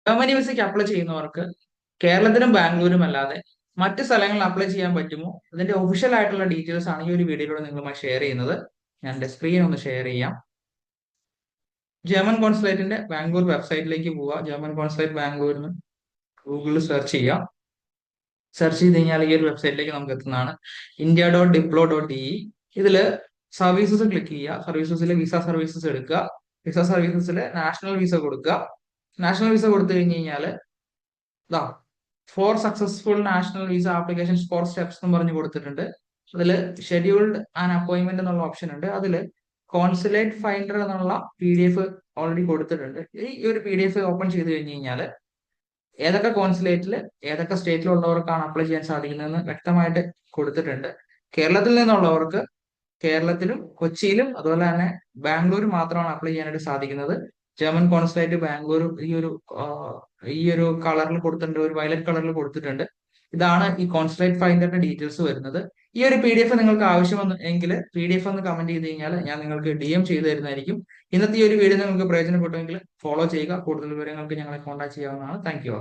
Germany വിസയ്ക്ക് apply ചെയ്യുന്നവർക്ക് കേരളത്തിലും ബാംഗ്ലൂരും അല്ലാതെ മറ്റ് സ്ഥലങ്ങളിൽ അപ്ലൈ ചെയ്യാൻ പറ്റുമോ? ഇതിന്റെ ഒഫീഷ്യൽ ആയിട്ടുള്ള ഡീറ്റെയിൽസ് ആണ് ഈ ഒരു വീഡിയോയിലൂടെ നിങ്ങളുമായി ഷെയർ ചെയ്യുന്നത്. ഞാൻ എന്റെ സ്ക്രീൻ ഒന്ന് ഷെയർ ചെയ്യാം. ജർമ്മൻ കോൺസുലേറ്റിന്റെ ബാംഗ്ലൂർ വെബ്സൈറ്റിലേക്ക് പോവുക. ജർമ്മൻ കോൺസുലേറ്റ് ബാംഗ്ലൂരിന് ഗൂഗിളിൽ സെർച്ച് ചെയ്യാം. സെർച്ച് ചെയ്ത് കഴിഞ്ഞാൽ ഈ ഒരു വെബ്സൈറ്റിലേക്ക് നമുക്ക് എത്തുന്നതാണ്. India.diplo.de. ഇതില് സർവീസസ് ക്ലിക്ക് ചെയ്യുക. സർവീസസിൽ വിസ സർവീസസ് എടുക്കുക. വിസ സർവീസസിൽ നാഷണൽ വിസ കൊടുക്കുക. നാഷണൽ വിസ കൊടുത്തു കഴിഞ്ഞ് കഴിഞ്ഞാൽ ഇതാ four successful national visa applications four steps എന്ന് പറഞ്ഞു കൊടുത്തിട്ടുണ്ട്. അതിൽ ഷെഡ്യൂൾഡ് ആൻഡ് അപ്പോയിന്റ്മെന്റ് എന്നുള്ള ഓപ്ഷൻ ഉണ്ട്. അതിൽ കോൺസുലേറ്റ് ഫൈൻഡർ എന്നുള്ള PDF ഓൾറെഡി കൊടുത്തിട്ടുണ്ട്. ഈ ഒരു PDF ഓപ്പൺ ചെയ്ത് കഴിഞ്ഞ് കഴിഞ്ഞാൽ ഏതൊക്കെ കോൺസുലേറ്റിൽ ഏതൊക്കെ സ്റ്റേറ്റിലുള്ളവർക്കാണ് അപ്ലൈ ചെയ്യാൻ സാധിക്കുന്നതെന്ന് വ്യക്തമായിട്ട് കൊടുത്തിട്ടുണ്ട്. കേരളത്തിൽ നിന്നുള്ളവർക്ക് കേരളത്തിലും കൊച്ചിയിലും അതുപോലെ തന്നെ ബാംഗ്ലൂർ മാത്രമാണ് അപ്ലൈ ചെയ്യാനായിട്ട് സാധിക്കുന്നത്. ജർമ്മൻ കോൺസുലേറ്റ് ബാംഗ്ലൂർ ഈ ഒരു കളറിൽ കൊടുത്തിട്ടുണ്ട്, ഒരു വയലറ്റ് കളറിൽ കൊടുത്തിട്ടുണ്ട്. ഇതാണ് ഈ കോൺസുലേറ്റ് ഫൈൻഡറിന്റെ ഡീറ്റെയിൽസ് വരുന്നത്. ഈ ഒരു PDF നിങ്ങൾക്ക് ആവശ്യമെങ്കിൽ PDF ഒന്ന് കമന്റ് ചെയ്ത് കഴിഞ്ഞാൽ ഞാൻ നിങ്ങൾക്ക് DM ചെയ്തു തരുന്നതായിരിക്കും. ഇന്നത്തെ ഈ ഒരു വീഡിയോ നിങ്ങൾക്ക് പ്രയോജനപ്പെട്ടുവെങ്കിൽ ഫോളോ ചെയ്യുക. കൂടുതൽ വിവരങ്ങൾക്ക് ഞങ്ങളെ കോൺടാക്ട് ചെയ്യാവുന്നതാണ്. Thank you.